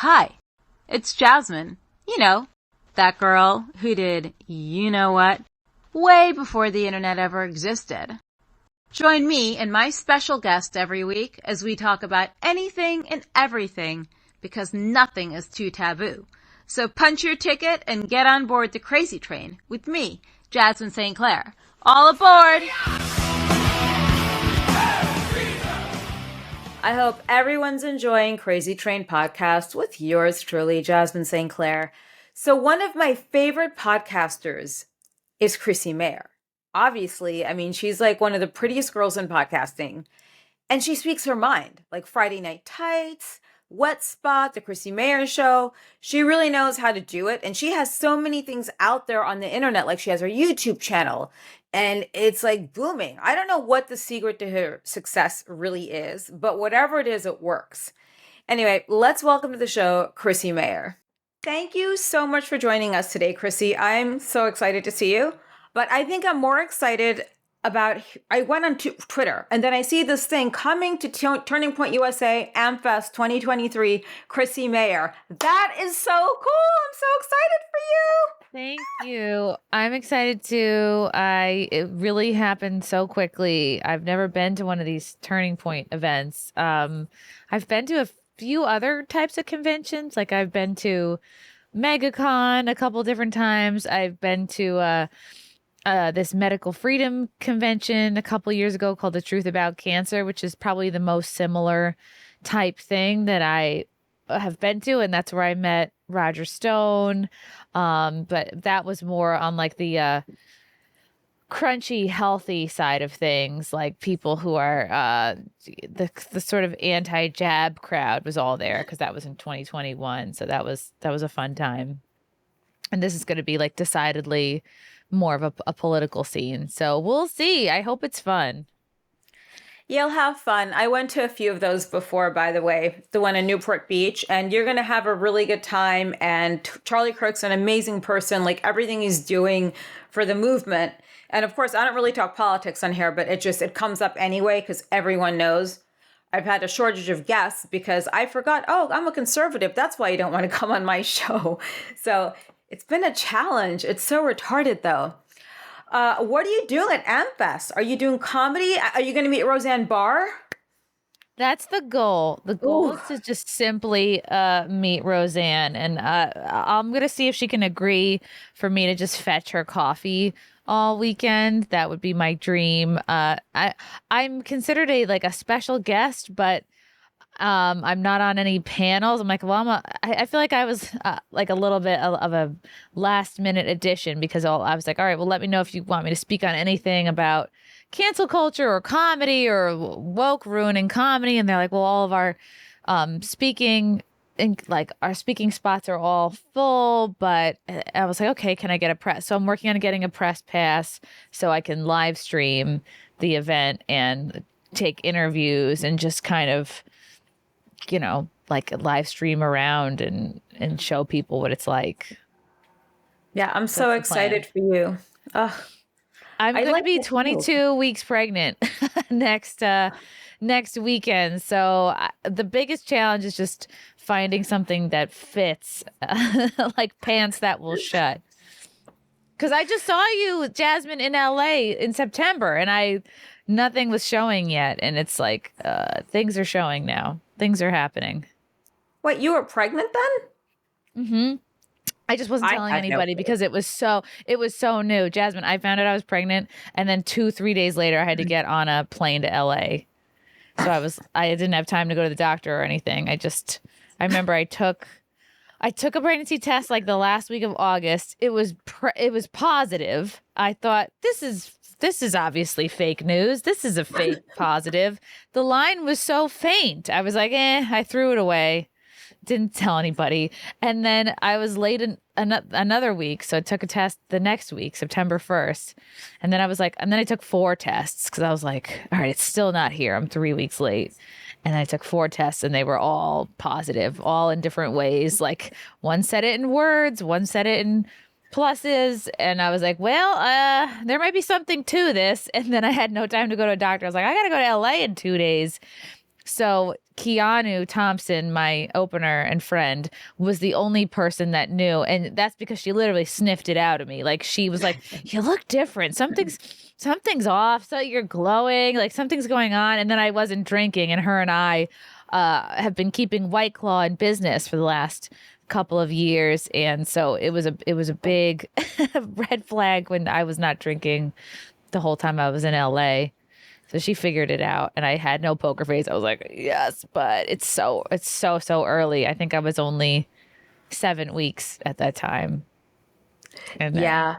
Hi, it's Jasmin. You know, that girl who did you know what way before the internet ever existed. Join me and my special guest every week as we talk about anything and everything because nothing is too taboo. So punch your ticket and get on board the Krazy train with me, Jasmin St. Clair. All aboard! I hope everyone's enjoying Krazy Train Podcast with yours truly, Jasmin St. Clair. So one of my favorite podcasters is Chrissie Mayr. Obviously, I mean, she's like one of the prettiest girls in podcasting. And she speaks her mind, like Friday Night Tights, Wet Spot, The Chrissie Mayr Show. She really knows how to do it. And she has so many things out there on the internet. Like she has her YouTube channel and it's like booming. I don't know what the secret to her success really is, but whatever it is, it works. Anyway, let's welcome to the show, Chrissie Mayr. Thank you so much for joining us today, Chrissy. I'm so excited to see you. But I think I'm more excited I went on Twitter and then I see this thing coming to Turning Point USA AmFest 2023, Chrissie Mayr. That is so cool. I'm so excited for you. Thank you. I'm excited too. It really happened so quickly. I've never been to one of these Turning Point events. I've been to a few other types of conventions. Like I've been to MegaCon a couple different times. I've been to this medical freedom convention a couple years ago called The Truth About Cancer, which is probably the most similar type thing that I have been to. And that's where I met Roger Stone. But that was more on like the crunchy, healthy side of things. Like people who are the sort of anti-jab crowd was all there because that was in 2021. So that was a fun time. And this is going to be like decidedly more of a political scene. So we'll see. I hope it's fun. You'll have fun. I went to a few of those before, by the way, the one in Newport Beach, and you're going to have a really good time. And Charlie Kirk's an amazing person, like everything he's doing for the movement. And of course, I don't really talk politics on here, but it comes up anyway, because everyone knows. I've had a shortage of guests because I forgot, I'm a conservative. That's why you don't want to come on my show. So it's been a challenge. It's so retarded, though. What are you doing at AmFest? Are you doing comedy? Are you going to meet Roseanne Barr? That's the goal. The goal is to just simply meet Roseanne. And I'm going to see if she can agree for me to just fetch her coffee all weekend. That would be my dream. I'm considered a special guest, but I'm not on any panels. I'm like, well, I feel like I was like a little bit of a last minute addition because I was like, all right, well, let me know if you want me to speak on anything about cancel culture or comedy or woke ruining comedy. And they're like, well, all of our speaking spots are all full. But I was like, okay, can I get a press? So I'm working on getting a press pass so I can live stream the event and take interviews and just kind of, like live stream around and show people what it's like. Yeah, I'm so excited for you. I'm going to be 22 weeks pregnant next weekend. So the biggest challenge is just finding something that fits, like pants that will shut. Because I just saw you, Jasmin, in LA in September, and nothing was showing yet. And it's like things are showing now. Things are happening. Wait, you were pregnant then? Mm-hmm. I just wasn't telling anybody because it was so new. Jasmin, I found out I was pregnant, and then 2-3 days later I had to get on a plane to LA. So I didn't have time to go to the doctor or anything. I remember I took a pregnancy test like the last week of August. It was positive. I thought this is obviously fake news. This is a fake positive. The line was so faint. I was like, I threw it away. Didn't tell anybody. And then I was late in another week. So I took a test the next week, September 1st. And then I took 4 tests because I was like, all right, it's still not here. I'm 3 weeks late. And I took 4 tests and they were all positive, all in different ways. Like one said it in words, one said it in pluses. And I was like, well, there might be something to this. And then I had no time to go to a doctor. I was like, I got to go to LA in 2 days. So Keanu Thompson, my opener and friend, was the only person that knew. And that's because she literally sniffed it out of me. Like she was like, you look different. Something's off. So you're glowing. Like something's going on. And then I wasn't drinking, and her and I have been keeping White Claw in business for the last couple of years. And so it was a big red flag when I was not drinking the whole time I was in LA. So she figured it out, and I had no poker face. I was like, yes, but it's so early. I think I was only 7 weeks at that time. And Yeah.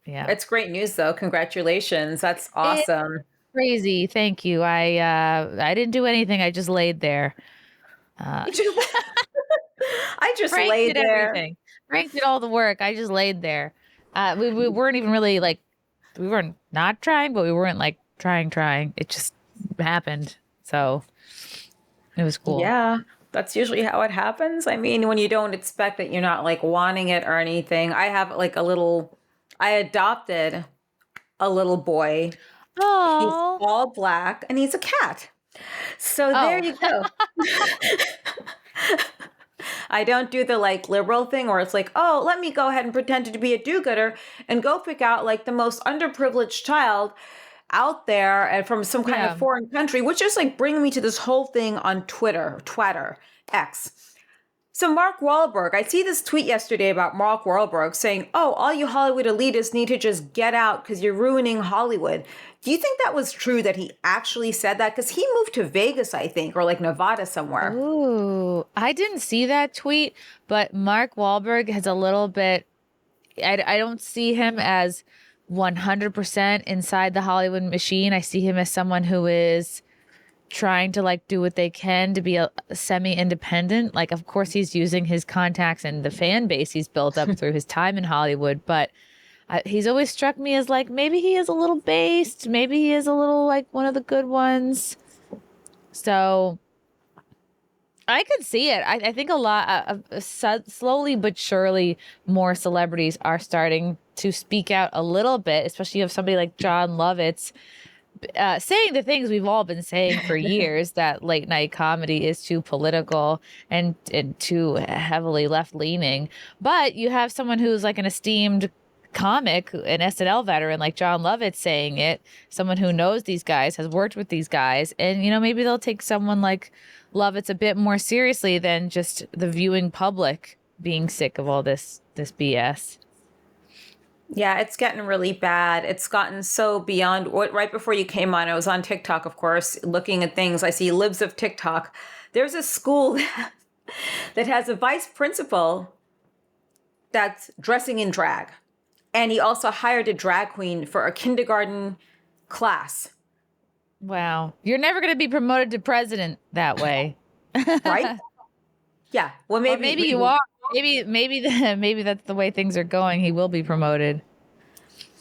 yeah. It's great news though. Congratulations. That's awesome. It's crazy. Thank you. I didn't do anything. I just laid there. I just Frank laid did there. everything. Frank did all the work. I just laid there. We weren't even really like, we weren't not trying, but we weren't like trying. It just happened. So it was cool. Yeah, that's usually how it happens. I mean, when you don't expect it, you're not like wanting it or anything. I adopted a little boy. He's Oh. all black and he's a cat. So there you go. I don't do the like liberal thing where it's like, oh, let me go ahead and pretend to be a do-gooder and go pick out like the most underprivileged child out there and from some kind of foreign country, which is like bringing me to this whole thing on Twitter, X. So Mark Wahlberg, I see this tweet yesterday about Mark Wahlberg saying, oh, all you Hollywood elitists need to just get out because you're ruining Hollywood. Do you think that was true that he actually said that? Because he moved to Vegas, I think, or like Nevada somewhere. Ooh, I didn't see that tweet, but Mark Wahlberg has a little bit, I don't see him as 100% inside the Hollywood machine. I see him as someone who is trying to like do what they can to be a semi-independent. Like, of course, he's using his contacts and the fan base he's built up through his time in Hollywood, but he's always struck me as like, maybe he is a little based, maybe he is a little like one of the good ones. So I could see it. I think a lot slowly but surely more celebrities are starting to speak out a little bit, especially you have somebody like John Lovitz saying the things we've all been saying for years, that late night comedy is too political and too heavily left leaning. But you have someone who's like an esteemed comic, an SNL veteran like John Lovitz saying it, someone who knows these guys, has worked with these guys, and maybe they'll take someone like Lovitz a bit more seriously than just the viewing public being sick of all this BS. Yeah, it's getting really bad. It's gotten so beyond what. Right before you came on, I was on TikTok, of course, looking at things. I see libs of TikTok. There's a school that has a vice principal that's dressing in drag. And he also hired a drag queen for a kindergarten class. Wow. You're never going to be promoted to president that way. Right? Yeah. Well, maybe you are. Maybe that's the way things are going. He will be promoted.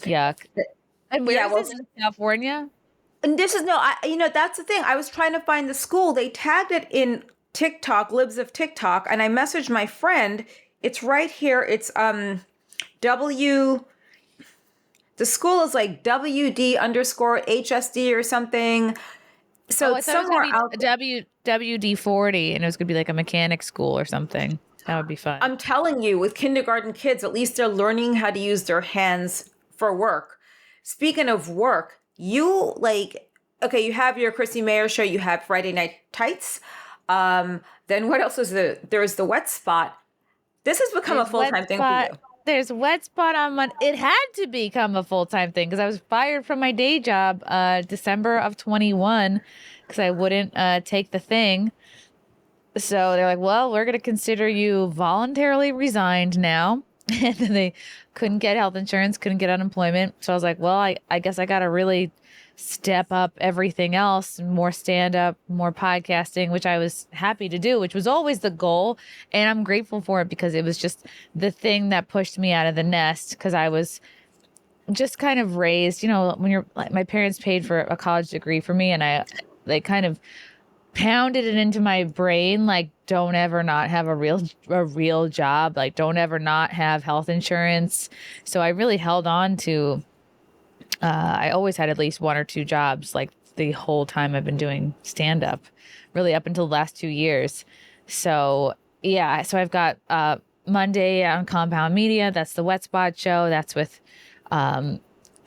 Yuck. And where is this, in California? And this is that's the thing. I was trying to find the school. They tagged it in TikTok, libs of TikTok, and I messaged my friend. It's right here. It's the school is like WD_HSD or something. So it's somewhere out WD-40, and it was going to be like a mechanic school or something. That would be fun. I'm telling you, with kindergarten kids, at least they're learning how to use their hands for work. Speaking of work, you have your Chrissie Mayr show, you have Friday Night Tights. Then what else is there? There's the Wet Spot. This has become a full-time thing for you. There's Wet Spot on Monday. It had to become a full-time thing because I was fired from my day job December of 21 because I wouldn't take the thing. So they're like, well, we're going to consider you voluntarily resigned now. And then they couldn't get health insurance, couldn't get unemployment. So I was like, well, I guess I got to really step up everything else, more stand-up, more podcasting, which I was happy to do, which was always the goal. And I'm grateful for it because it was just the thing that pushed me out of the nest, because I was just kind of raised, when you're like, my parents paid for a college degree for me, and they kind of pounded it into my brain, like, don't ever not have a real job, like don't ever not have health insurance. So I really held on to I always had at least one or two jobs like the whole time I've been doing stand-up, really up until the last 2 years. So yeah, so I've got Monday on Compound Media. That's the Wet Spot show. That's with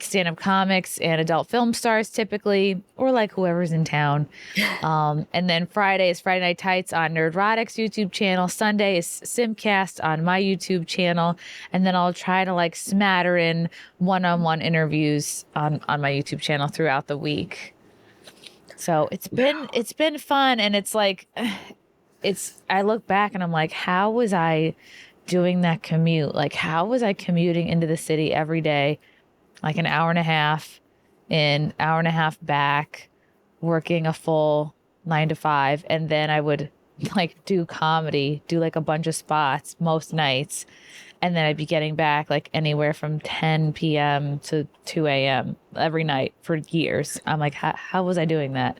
stand-up comics and adult film stars typically, or like whoever's in town. And then Friday is Friday Night Tights on Nerdrotic's YouTube channel. Sunday is Simcast on my YouTube channel. And then I'll try to like smatter in one-on-one interviews on my YouTube channel throughout the week. So it's been fun. And it's like, I look back and I'm like, how was I doing that commute? Like, how was I commuting into the city every day? Like an hour and a half in, hour and a half back, working a full 9 to 5. And then I would like do comedy, do like a bunch of spots most nights. And then I'd be getting back like anywhere from 10 p.m. to 2 a.m. every night for years. I'm like, how was I doing that?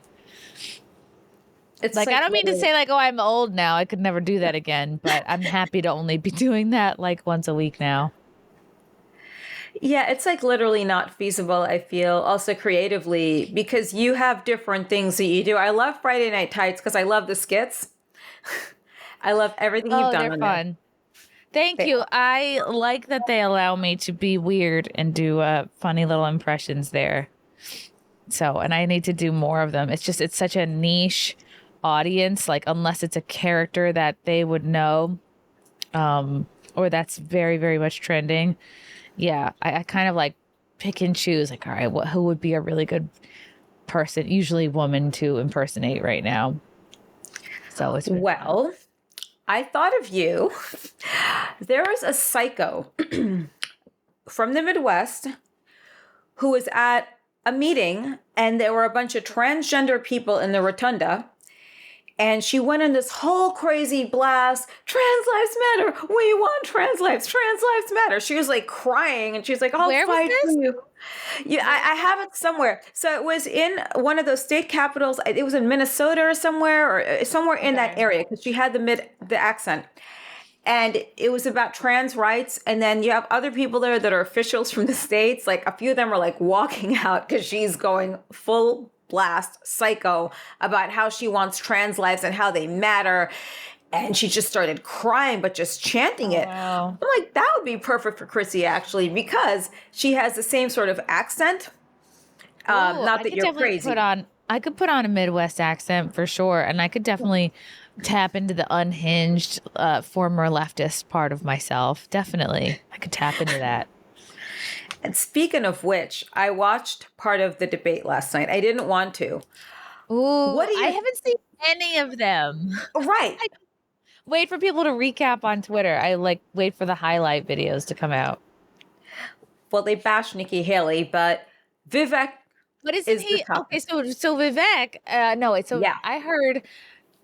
It's like I don't mean to say like, oh, I'm old now. I could never do that again. But I'm happy to only be doing that like once a week now. Yeah, it's like literally not feasible, I feel, also creatively, because you have different things that you do. I love Friday Night Tights because I love the skits. I love everything you've done. They're fun. Thank you. I like that they allow me to be weird and do funny little impressions there. So, and I need to do more of them. It's such a niche audience, like unless it's a character that they would know, or that's very, very much trending. Yeah, I kind of like pick and choose, like, all right, who would be a really good person, usually woman, to impersonate right now. So it's well, I thought of you. There is a psycho from the Midwest who was at a meeting, and there were a bunch of transgender people in the rotunda. And she went in this whole crazy blast. Trans lives matter. We want trans lives. Trans lives matter. She was like crying, and she's like, "I'll fight for you." Yeah, I have it somewhere. So it was in one of those state capitals. It was in Minnesota or somewhere in that area, because she had the accent. And it was about trans rights. And then you have other people there that are officials from the states. Like a few of them are like walking out because she's going full blast psycho about how she wants trans lives and how they matter. And she just started crying, but just chanting it. Wow. I'm like, that would be perfect for Chrissy, actually, because she has the same sort of accent. Not that you're crazy. I could put on a Midwest accent for sure. And I could definitely tap into the unhinged former leftist part of myself. Definitely. I could tap into that. And speaking of which, I watched part of the debate last night. I didn't want to. Ooh, I haven't seen any of them. Right. I wait for people to recap on Twitter. I like wait for the highlight videos to come out. Well, they bash Nikki Haley, but Vivek. But isn't he okay? So Vivek. I heard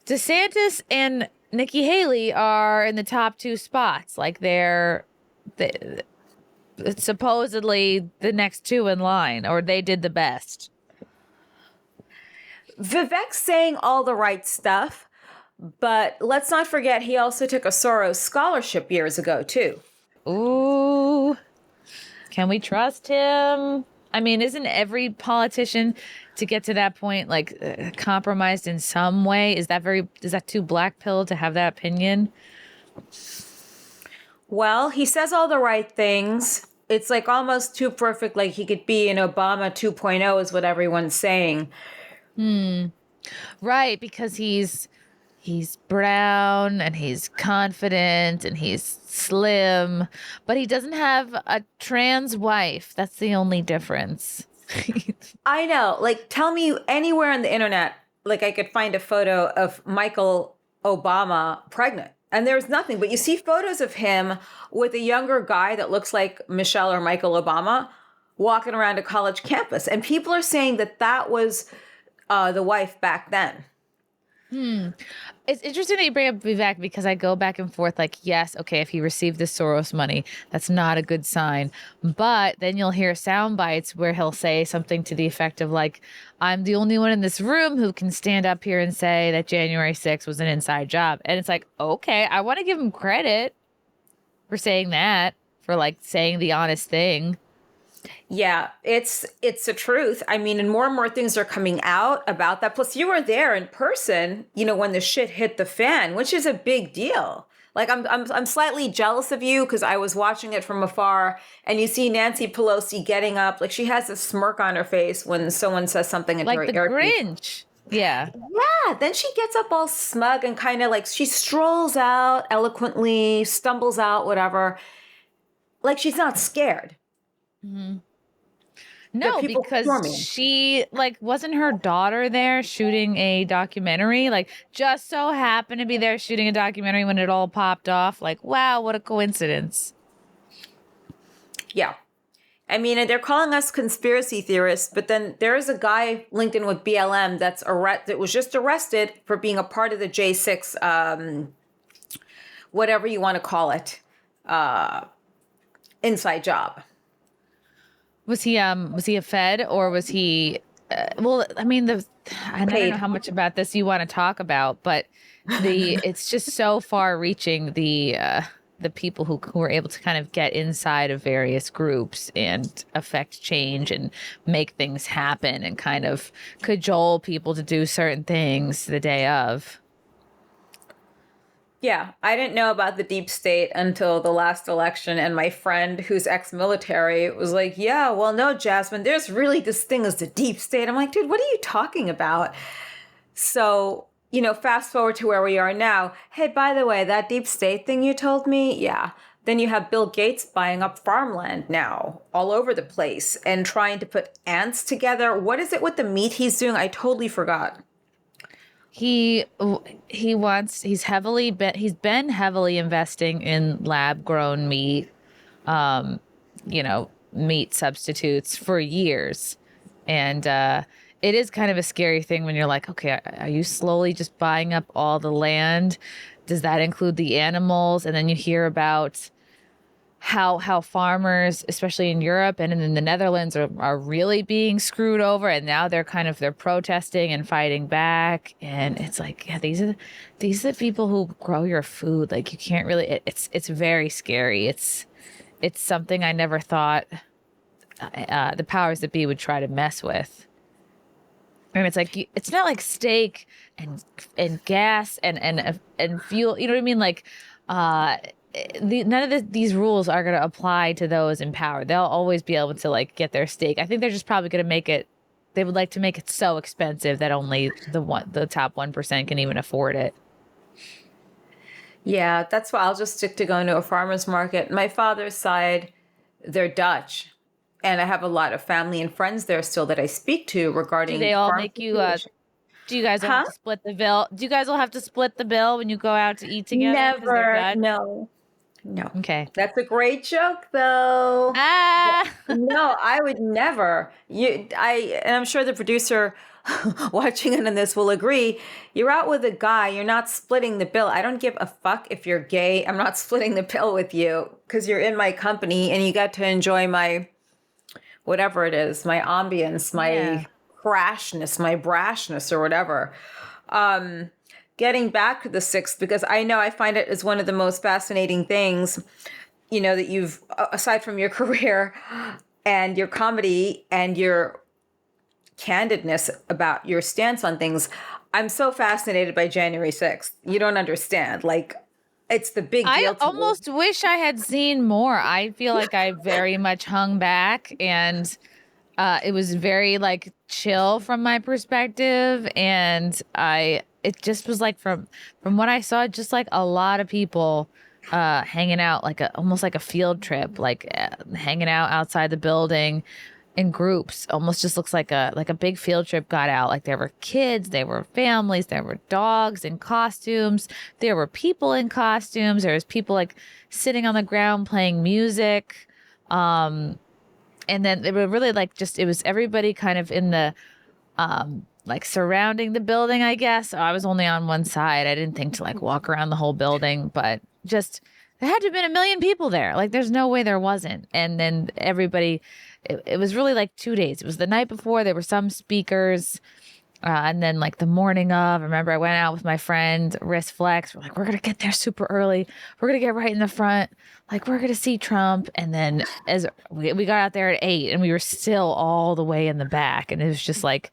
DeSantis and Nikki Haley are in the top 2 spots. Like it's supposedly the next 2 in line, or they did the best. Vivek's saying all the right stuff, but let's not forget he also took a Soros scholarship years ago, too. Ooh. Can we trust him? I mean, isn't every politician to get to that point like compromised in some way? Is that too black pill to have that opinion? Well, he says all the right things. It's like almost too perfect, like he could be an Obama 2.0 is what everyone's saying. Right, because he's brown and he's confident and he's slim, but he doesn't have a trans wife. That's the only difference. I know. Like, tell me anywhere on the internet, like I could find a photo of Michael Obama pregnant. And there's nothing, but you see photos of him with a younger guy that looks like Michelle or Michael Obama walking around a college campus. And people are saying that was the wife back then. It's interesting that you bring up Vivek, because I go back and forth like, yes, okay, if he received the Soros money, that's not a good sign. But then you'll hear sound bites where he'll say something to the effect of like, I'm the only one in this room who can stand up here and say that January 6th was an inside job. And it's like, okay, I want to give him credit for saying that, for like saying the honest thing. Yeah, it's a truth. I mean, and more things are coming out about that. Plus, you were there in person, when the shit hit the fan, which is a big deal. Like, I'm slightly jealous of you because I was watching it from afar, and you see Nancy Pelosi getting up, like she has a smirk on her face when someone says something into Like her the earpiece. Grinch. Yeah. Yeah, then she gets up all smug and kind of like she strolls out eloquently, stumbles out, whatever. Like she's not scared. Mm-hmm. There are No, people because forming. she wasn't her daughter there shooting a documentary? Like just so happened to be there shooting a documentary when it all popped off. Like, wow, what a coincidence. Yeah. I mean, and they're calling us conspiracy theorists, but then there is a guy linked in with BLM that was just arrested for being a part of the J6, whatever you want to call it, inside job. Was he a Fed or was he well, I mean I don't know how much about this you want to talk about, but it's just so far reaching the people who were able to kind of get inside of various groups and affect change and make things happen and kind of cajole people to do certain things the day of. Yeah, I didn't know about the deep state until the last election, and my friend who's ex-military was like, yeah, well, no, Jasmin, there's really this thing as the deep state. I'm like, dude, what are you talking about? So, fast forward to where we are now. Hey, by the way, that deep state thing you told me, yeah. Then you have Bill Gates buying up farmland now all over the place and trying to put ants together. What is it with the meat he's doing? I totally forgot. He's been heavily investing in lab grown meat, meat substitutes for years. And it is kind of a scary thing when you're like, okay, are you slowly just buying up all the land? Does that include the animals? And then you hear about how farmers, especially in Europe and in the Netherlands, are really being screwed over, and now they're protesting and fighting back. And it's like, yeah, these are the people who grow your food. Like you can't really. It's very scary. It's something I never thought the powers that be would try to mess with. And it's like it's not like steak and gas and fuel. You know what I mean? Like. None of these rules are going to apply to those in power. They'll always be able to get their stake. I think they're just probably going to make it. They would like to make it so expensive that only the top 1% can even afford it. Yeah, that's why I'll just stick to going to a farmer's market. My father's side, they're Dutch, and I have a lot of family and friends there still that I speak to regarding. Do they all make you? Do you guys all have to split the bill? Do you guys all have to split the bill when you go out to eat together? Never. No. Okay. That's a great joke, though. No, I would never. And I'm sure the producer watching it in this will agree. You're out with a guy. You're not splitting the bill. I don't give a fuck if you're gay. I'm not splitting the bill with you because you're in my company and you got to enjoy my, whatever it is, my ambience, my crashness, my brashness or whatever. Getting back to the sixth, because I find it as one of the most fascinating things, that you've, aside from your career and your comedy and your candidness about your stance on things, I'm so fascinated by January 6th. You don't understand. Like, it's the big deal. I almost wish I had seen more. I feel like I very much hung back, and it was very chill from my perspective, and it just was from what I saw, just a lot of people hanging out, almost like a field trip, hanging out outside the building in groups. Almost just looks like a big field trip got out. There were kids, there were families, there were dogs in costumes, there were people in costumes, there was people sitting on the ground playing music. And then they were really it was everybody kind of in the surrounding the building, I guess. I was only on one side. I didn't think to walk around the whole building, but just there had to have been 1 million people there. There's no way there wasn't. And then everybody, it was really 2 days. It was the night before. There were some speakers, And then like the morning of, I remember I went out with my friend, wrist flex. We're like, we're going to get there super early. We're going to get right in the front. Like, we're going to see Trump. And then as we got out there at 8 and we were still all the way in the back. And it was just like,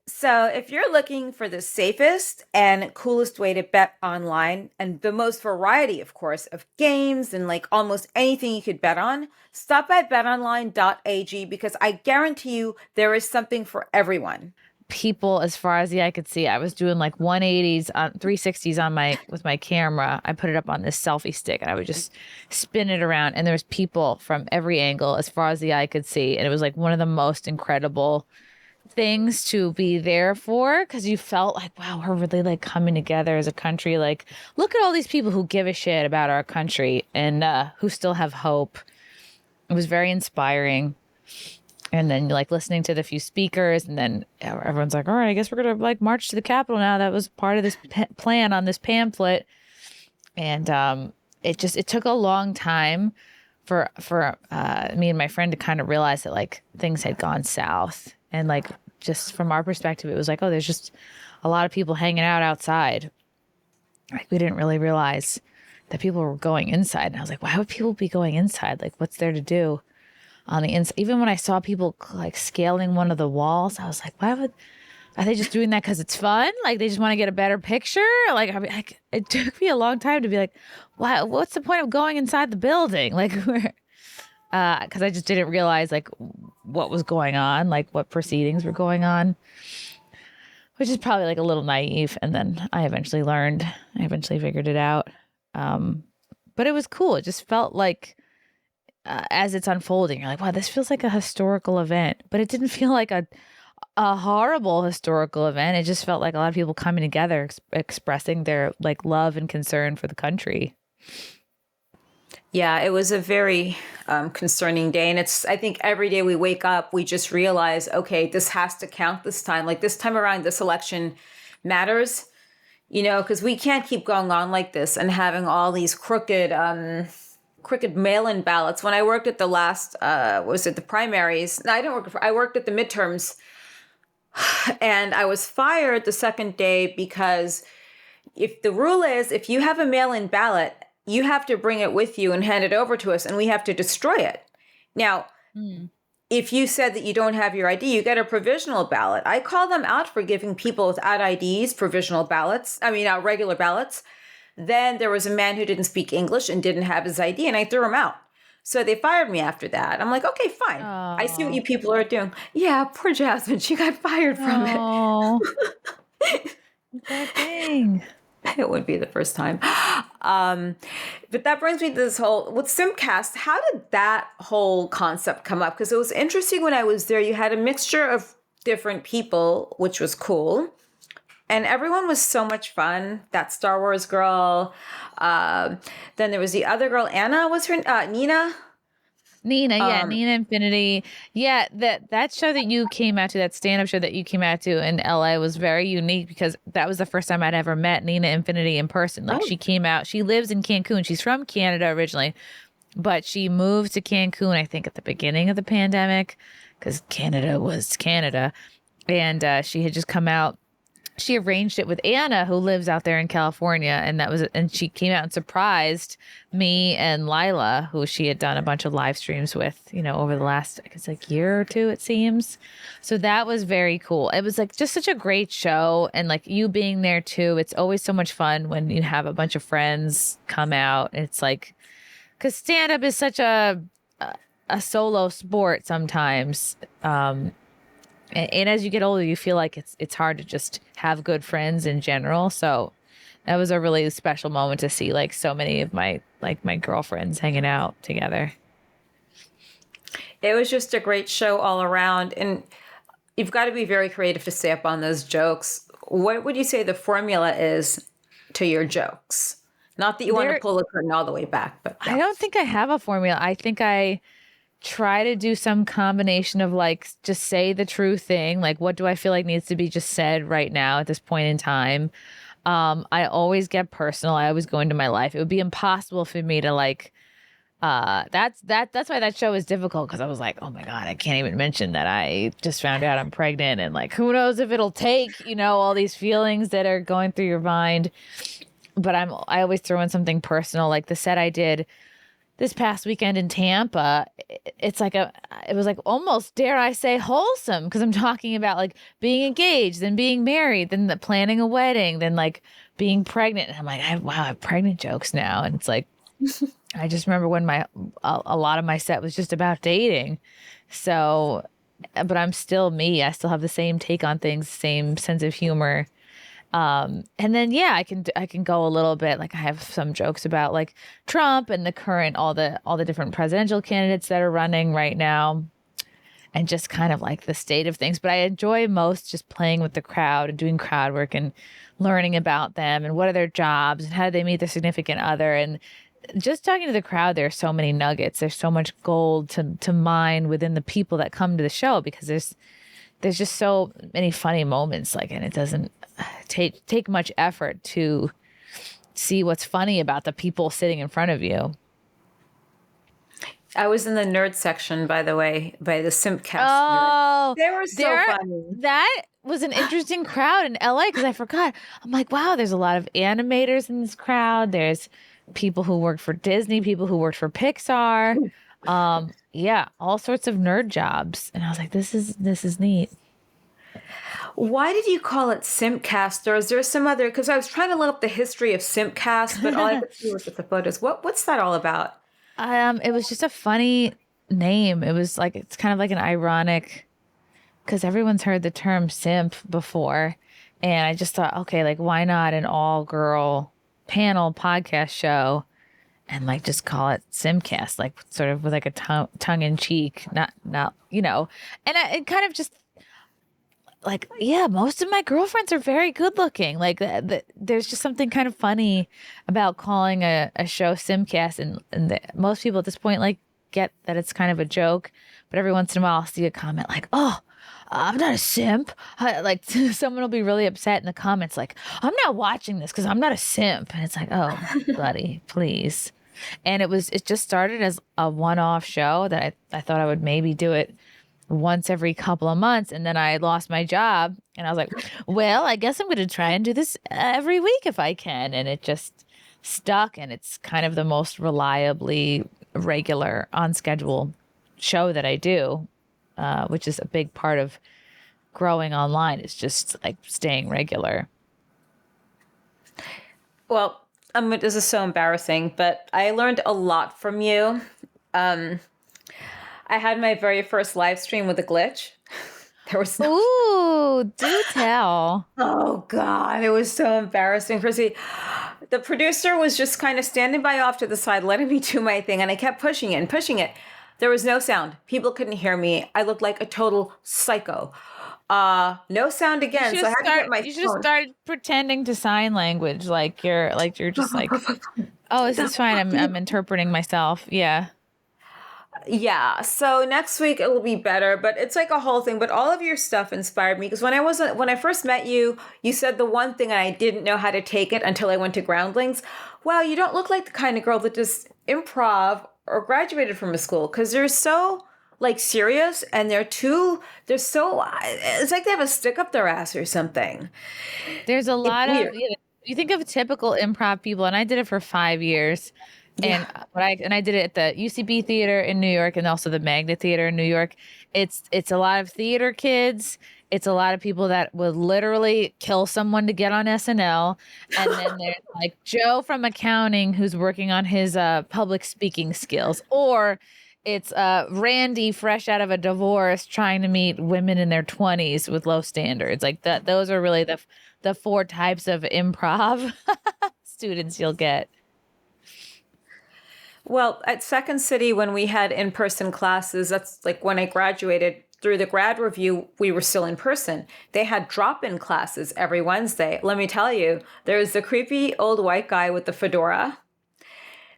So, if you're looking for the safest and coolest way to bet online and the most variety, of course, of games and like almost anything you could bet on, stop at betonline.ag because I guarantee you there is something for everyone. people as far as the eye could see. I was doing like 180s on 360s on my with my camera. I put it up on this selfie stick and I would just spin it around, and there was people from every angle as far as the eye could see, and it was like one of the most incredible things to be there for, because you felt like, wow, we're really like coming together as a country. Like, look at all these people who give a shit about our country and who still have hope. It was very inspiring. And then like listening to the few speakers, and then everyone's like, all right, I guess we're going to like march to the Capitol now. That was part of this plan on this pamphlet. And it took a long time for me and my friend to kind of realize that like things had gone south. And like, just from our perspective, it was like, oh, there's just a lot of people hanging out outside. Like, we didn't really realize that people were going inside. And I was like, why would people be going inside? Like, what's there to do on the inside? Even when I saw people like scaling one of the walls, I was like, are they just doing that because it's fun? Like, they just want to get a better picture? Like, I mean, like, it took me a long time to be like, what's the point of going inside the building? Like, because I just didn't realize like what was going on, like what proceedings were going on, which is probably like a little naive. And then I eventually figured it out. But it was cool. It just felt like, as it's unfolding, you're like, wow, this feels like a historical event, but it didn't feel like a horrible historical event. It just felt like a lot of people coming together, expressing their like love and concern for the country. Yeah, it was a very concerning day. And I think every day we wake up, we just realize, okay, this has to count this time. Like this time around, this election matters, because we can't keep going on like this and having all these crooked mail-in ballots. When I worked at the last, the primaries? No, I worked at the midterms, and I was fired the second day because if the rule is, if you have a mail-in ballot, you have to bring it with you and hand it over to us, and we have to destroy it. Now, if you said that you don't have your ID, you get a provisional ballot. I call them out for giving people without IDs regular ballots. Then there was a man who didn't speak English and didn't have his ID, and I threw him out. So they fired me after that. I'm like, okay, fine. Oh. I see what you people are doing. Yeah, poor Jasmin. She got fired from it. Poor thing. It would be the first time. But that brings me to with Simcast, how did that whole concept come up? Because it was interesting when I was there. You had a mixture of different people, which was cool. And everyone was so much fun. That Star Wars girl. Then there was the other girl, Anna, was her Nina? Nina Infinity. Yeah, that show that you came out to, that stand-up show that you came out to in LA was very unique because that was the first time I'd ever met Nina Infinity in person. Like, she came out, she lives in Cancun. She's from Canada originally, but she moved to Cancun, I think, at the beginning of the pandemic because Canada was Canada. And she had just come out. She arranged it with Anna, who lives out there in California, and she came out and surprised me and Lila, who she had done a bunch of live streams with, over the last, I guess, like year or two, it seems. So that was very cool. It was like just such a great show, and like you being there too. It's always so much fun when you have a bunch of friends come out. It's like, because stand-up is such a solo sport sometimes. And as you get older, you feel like it's hard to just have good friends in general. So that was a really special moment to see like so many of my girlfriends hanging out together. It was just a great show all around. And you've got to be very creative to stay up on those jokes. What would you say the formula is to your jokes? Not that you want to pull the curtain all the way back, but no. I don't think I have a formula. I think I try to do some combination of like just say the true thing, like what do I feel like needs to be just said right now at this point in time. I always get personal. I always go into my life. It would be impossible for me to like That's why that show is difficult, because I was like, oh my God, I can't even mention that I just found out I'm pregnant, and like, who knows if it'll take, all these feelings that are going through your mind. But I always throw in something personal, like the set I did this past weekend in Tampa. It was like almost, dare I say, wholesome, because I'm talking about like being engaged, then being married, then planning a wedding, then like being pregnant. And I'm like, I have pregnant jokes now. And it's like, I just remember when a lot of my set was just about dating. So, but I'm still me. I still have the same take on things, same sense of humor. And then, yeah, I can go a little bit, like I have some jokes about like Trump and the current, all the different presidential candidates that are running right now, and just kind of like the state of things. But I enjoy most just playing with the crowd and doing crowd work and learning about them and what are their jobs and how do they meet their significant other. And just talking to the crowd, there are so many nuggets. There's so much gold to mine within the people that come to the show, because there's just so many funny moments, like, and it doesn't take much effort to see what's funny about the people sitting in front of you. I was in the nerd section, by the way, by the Simcast. Oh, they were so funny. That was an interesting crowd in LA, because I forgot. I'm like, wow, there's a lot of animators in this crowd. There's people who worked for Disney, people who worked for Pixar. Yeah, all sorts of nerd jobs. And I was like, this is neat. Why did you call it Simcast? Or is there some other, because I was trying to look up the history of Simcast, but all I could see was the photos. What's that all about? It was just a funny name. It was like, it's kind of like an ironic, because everyone's heard the term simp before. And I just thought, okay, like, why not an all-girl panel podcast show and like just call it Simcast, like sort of with like a tongue in cheek, not, and it kind of just like, yeah, most of my girlfriends are very good looking. Like there's just something kind of funny about calling a show Simcast, and most people at this point like get that it's kind of a joke, but every once in a while I'll see a comment like, oh, I'm not a simp. Like someone will be really upset in the comments like, I'm not watching this because I'm not a simp. And it's like, oh, buddy, please. And it just started as a one-off show that I thought I would maybe do it once every couple of months. And then I lost my job and I was like, well, I guess I'm going to try and do this every week if I can. And it just stuck. And it's kind of the most reliably regular on schedule show that I do, which is a big part of growing online. It's just like staying regular. Well, this is so embarrassing, but I learned a lot from you. I had my very first live stream with a glitch. There was no... Ooh, do tell. Oh God, it was so embarrassing, Chrissy. The producer was just kind of standing by off to the side, letting me do my thing, and I kept pushing it and pushing it. There was no sound. People couldn't hear me. I looked like a total psycho. No sound again. So I had to get my phone. You should have started pretending to sign language, like you're just like, oh, this is fine. I'm interpreting myself. Yeah. Yeah. So next week it will be better, but it's like a whole thing. But all of your stuff inspired me because when I first met you, you said the one thing and I didn't know how to take it until I went to Groundlings. Wow, you don't look like the kind of girl that does improv or graduated from a school, because they're so like serious and it's like they have a stick up their ass or something. There's a lot of, you think of typical improv people, and I did it for 5 years. And I did it at the UCB Theater in New York and also the Magnet Theater in New York. It's a lot of theater kids. It's a lot of people that would literally kill someone to get on SNL. And then there's like Joe from accounting who's working on his public speaking skills. Or it's Randy fresh out of a divorce trying to meet women in their 20s with low standards. Like that. Those are really the 4 types of improv students you'll get. Well, at Second City, when we had in-person classes, that's like when I graduated through the grad review, we were still in person. They had drop-in classes every Wednesday. Let me tell you, there was the creepy old white guy with the fedora.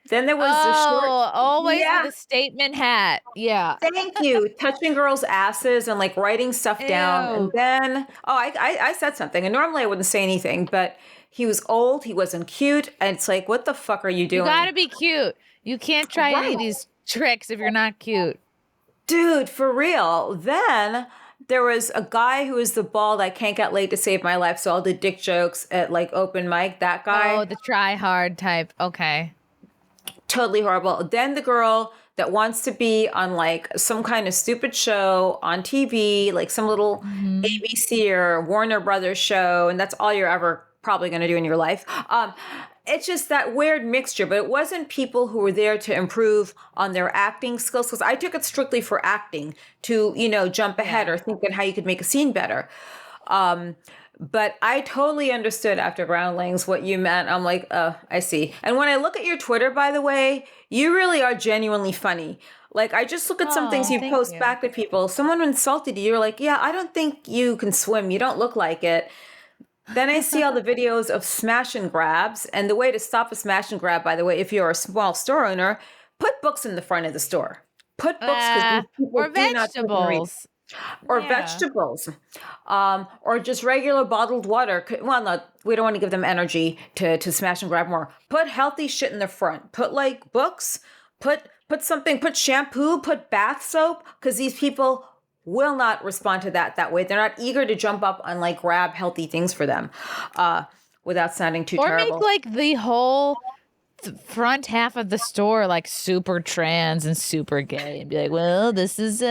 Then there was the short... always with a statement hat. Yeah. Thank you. Touching girls' asses and like writing stuff down. And then, I said something. And normally I wouldn't say anything, but He was old. He wasn't cute. And it's like, what the fuck are you doing? You gotta be cute. You can't try any of these tricks if you're not cute. Dude, for real. Then there was a guy who was the bald, I can't get laid to save my life, so all the dick jokes at like open mic, that guy. Oh, the try hard type. Okay. Totally horrible. Then the girl that wants to be on like some kind of stupid show on TV, like some little ABC or Warner Brothers show, and that's all you're ever probably going to do in your life. It's just that weird mixture, but it wasn't people who were there to improve on their acting skills, because I took it strictly for acting to, jump ahead or thinking how you could make a scene better. But I totally understood after Groundlings what you meant. I'm like, I see. And when I look at your Twitter, by the way, you really are genuinely funny. Like, I just look at some things you post back to people. Someone insulted you. You're like, yeah, I don't think you can swim. You don't look like it. Then I see all the videos of smash and grabs. And the way to stop a smash and grab, by the way, if you're a small store owner, put books in the front of the store. Put books, because people or do not read. Or vegetables, or just regular bottled water. Well, no, we don't want to give them energy to smash and grab more. Put healthy shit in the front. Put like books. Put something. Put shampoo. Put bath soap. Because these people will not respond to that way. They're not eager to jump up and like grab healthy things for them, without sounding too terrible. Or make like the whole front half of the store like super trans and super gay, and be like, well, this is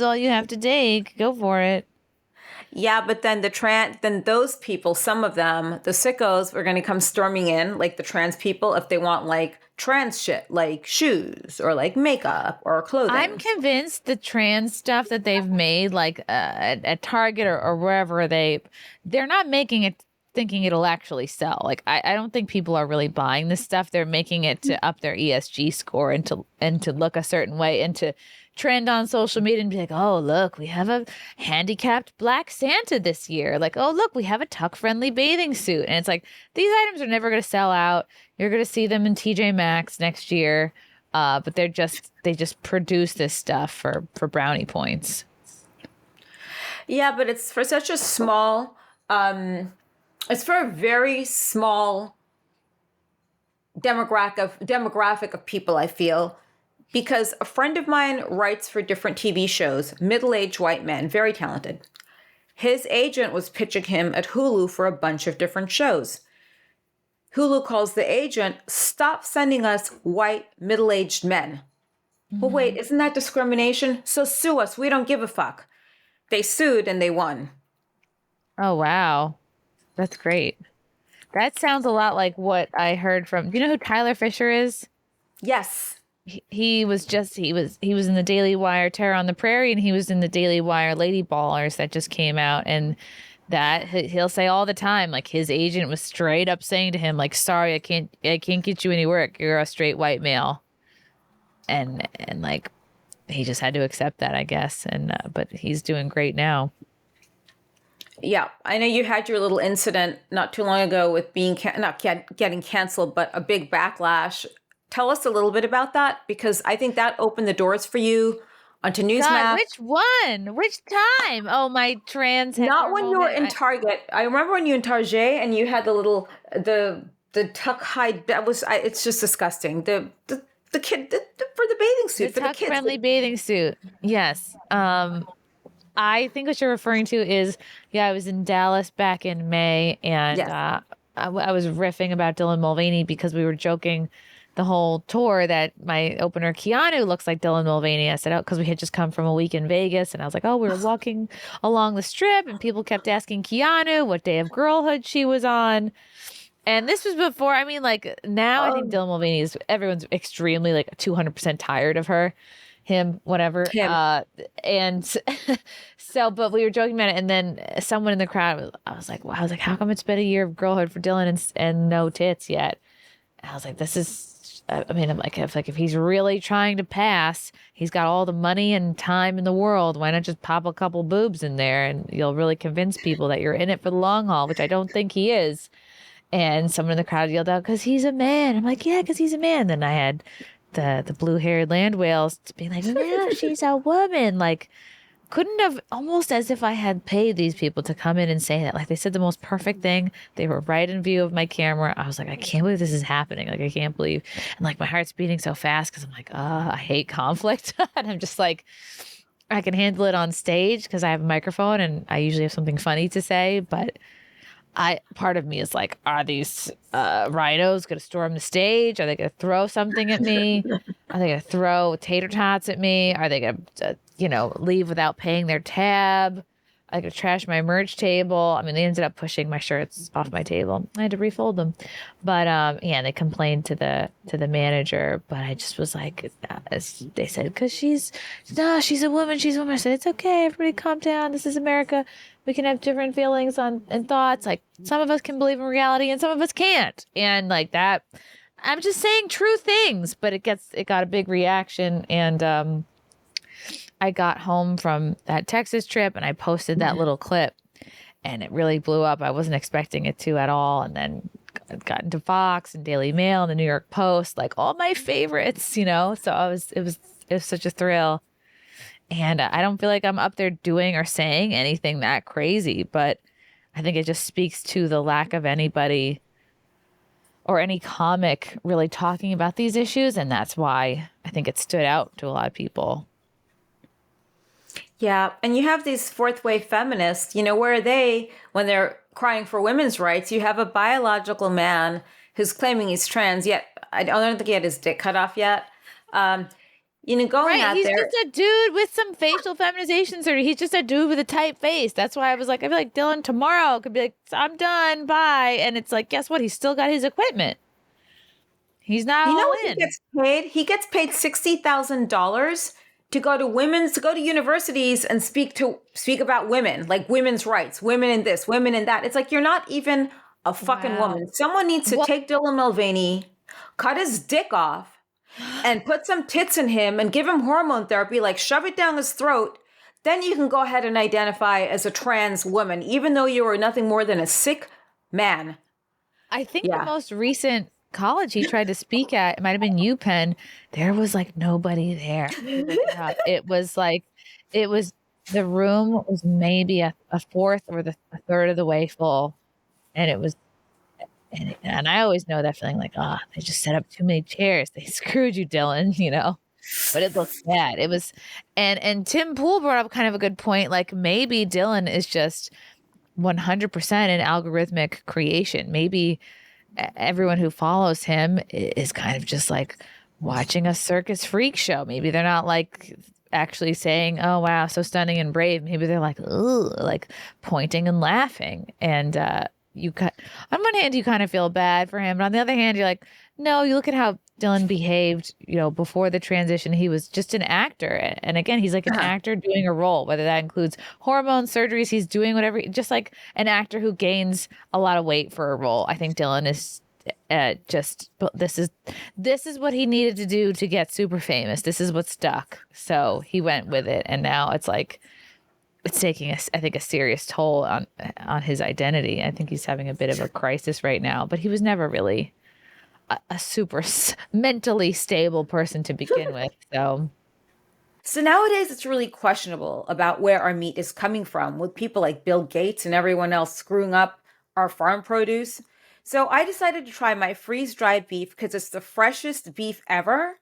all you have to take, go for it. Yeah, but then then those people, some of them, the sickos, are going to come storming in, like the trans people, if they want like trans shit, like shoes or like makeup or clothing. I'm convinced the trans stuff that they've made, like at Target or wherever, they're not making it thinking it'll actually sell. Like, I don't think people are really buying this stuff. They're making it to up their ESG score and to look a certain way and to trend on social media and be like, oh, look, we have a handicapped black Santa this year. Like, oh, look, we have a tuck-friendly bathing suit. And it's like, these items are never going to sell out. You're going to see them in TJ Maxx next year. But they just produce this stuff for brownie points. Yeah, but it's for such a small, it's for a very small demographic of people, I feel. Because a friend of mine writes for different TV shows, middle-aged white man, very talented. His agent was pitching him at Hulu for a bunch of different shows. Hulu calls the agent, stop sending us white middle-aged men. Well, wait, isn't that discrimination? So sue us. We don't give a fuck. They sued and they won. Oh, wow. That's great. That sounds a lot like what I heard from, do you know who Tyler Fisher is? Yes. He was in the Daily Wire Terror on the Prairie, and he was in the Daily Wire Lady Ballers that just came out, and that he'll say all the time, like his agent was straight up saying to him, like, sorry, I can't get you any work. You're a straight white male. And like, he just had to accept that, I guess. And, but he's doing great now. Yeah. I know you had your little incident not too long ago with being, not getting canceled, but a big backlash. Tell us a little bit about that, because I think that opened the doors for you onto Newsmax. God, which one? Which time? Oh, my trans. Not when you were in Target. I remember when you were in Target and you had the little the tuck hide. That was it's just disgusting. The kid for the bathing suit, the tuck friendly bathing suit. Yes. I think what you're referring to is, I was in Dallas back in May, and yes. I was riffing about Dylan Mulvaney because we were joking the whole tour that my opener Keanu looks like Dylan Mulvaney. I said, oh, because we had just come from a week in Vegas, and I was like, oh, we were walking along the strip, and people kept asking Keanu what day of girlhood she was on. And this was before, I mean, like, now I think Dylan Mulvaney everyone's extremely, like, 200% tired of her. Him, whatever. And so, but we were joking about it, and then someone in the crowd, I was like, how come it's been a year of girlhood for Dylan and no tits yet? And I was like, I'm like, if he's really trying to pass, he's got all the money and time in the world. Why not just pop a couple boobs in there, and you'll really convince people that you're in it for the long haul, which I don't think he is. And someone in the crowd yelled out, because he's a man. I'm like, yeah, because he's a man. Then I had the blue-haired land whales being like, no, she's a woman. Like, couldn't have, almost as if I had paid these people to come in and say that. Like, they said the most perfect thing. They were right in view of my camera. I was like, I can't believe this is happening. Like, I can't believe. And like, my heart's beating so fast because I'm like, I hate conflict. And I'm just like, I can handle it on stage because I have a microphone and I usually have something funny to say. But part of me is like, are these rhinos going to storm the stage? Are they going to throw something at me? Are they going to throw tater tots at me? Are they going to, leave without paying their tab? Are they going to trash my merch table? I mean, they ended up pushing my shirts off my table. I had to refold them. But yeah, they complained to the manager. But I just was like, they said, because she's a woman. She's a woman. I said, it's okay. Everybody calm down. This is America. We can have different feelings and thoughts. Like, some of us can believe in reality and some of us can't. And like that, I'm just saying true things, but it got a big reaction. And I got home from that Texas trip and I posted that little clip and it really blew up. I wasn't expecting it to at all. And then got into Fox and Daily Mail and the New York Post, like all my favorites, so it was such a thrill. And I don't feel like I'm up there doing or saying anything that crazy, but I think it just speaks to the lack of anybody or any comic really talking about these issues. And that's why I think it stood out to a lot of people. Yeah. And you have these fourth wave feminists, where are they when they're crying for women's rights? You have a biological man who's claiming he's trans, yet I don't think he had his dick cut off yet. Going right, out he's there. Just a dude with some facial feminization surgery. He's just a dude with a tight face. That's why I feel like Dylan tomorrow could be like, I'm done, bye. And it's like, guess what? He's still got his equipment. He's not all in. He gets paid? He gets paid $60,000 to go to universities and speak about women, like women's rights, women in this, women in that. It's like, you're not even a fucking woman. Someone needs to take Dylan Mulvaney, cut his dick off, and put some tits in him and give him hormone therapy, like shove it down his throat. Then you can go ahead and identify as a trans woman, even though you are nothing more than a sick man. I think the most recent college he tried to speak at, it might have been UPenn. There was like nobody there. It was the room was maybe a fourth or a third of the way full. And it was, and I always know that feeling like, they just set up too many chairs. They screwed you, Dylan, but it looked bad. It was, and Tim Pool brought up kind of a good point. Like, maybe Dylan is just 100% an algorithmic creation. Maybe everyone who follows him is kind of just like watching a circus freak show. Maybe they're not like actually saying, oh, wow, so stunning and brave. Maybe they're like, ugh, like pointing and laughing. And, on one hand, you kind of feel bad for him. But on the other hand, you're like, no, you look at how Dylan behaved, before the transition. He was just an actor. And again, he's like an actor doing a role, whether that includes hormone surgeries. He's doing whatever, just like an actor who gains a lot of weight for a role. I think Dylan is this is what he needed to do to get super famous. This is what stuck. So he went with it. And now it's like, it's taking I think a serious toll on his identity. I think he's having a bit of a crisis right now, but he was never really a super mentally stable person to begin with. So nowadays it's really questionable about where our meat is coming from, with people like Bill Gates and everyone else screwing up our farm produce. So I decided to try my freeze-dried beef because it's the freshest beef ever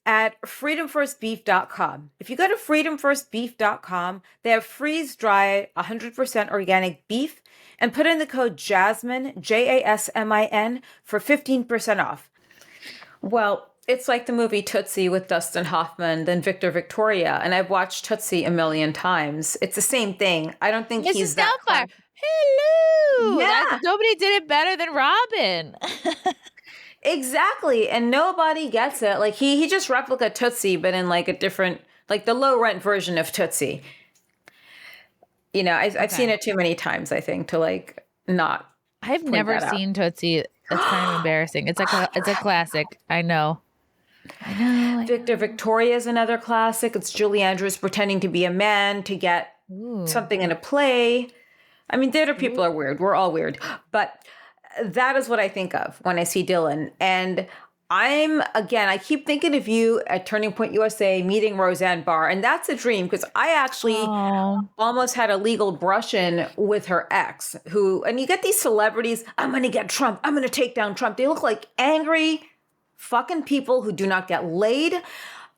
at freedomfirstbeef.com. If you go to freedomfirstbeef.com, they have freeze-dried 100% organic beef, and put in the code Jasmin, Jasmin, for 15% off. Well, it's like the movie Tootsie with Dustin Hoffman, then Victor Victoria, and I've watched Tootsie a million times. It's the same thing. I don't think he's that Doubtfire. Hello. Yeah. Nobody did it better than Robin. Exactly. And nobody gets it. Like he just replica Tootsie, but in like a different, like the low rent version of Tootsie. I've seen it too many times, I think, to like not. I've never seen Tootsie. It's kind of embarrassing. It's a classic. I know. Victor Victoria is another classic. It's Julie Andrews pretending to be a man to get something in a play. I mean, theater people are weird. We're all weird. But that is what I think of when I see Dylan. And I keep thinking of you at Turning Point USA meeting Roseanne Barr, and that's a dream because I actually almost had a legal brush-in with her ex and you get these celebrities, I'm going to get Trump, I'm going to take down Trump. They look like angry fucking people who do not get laid,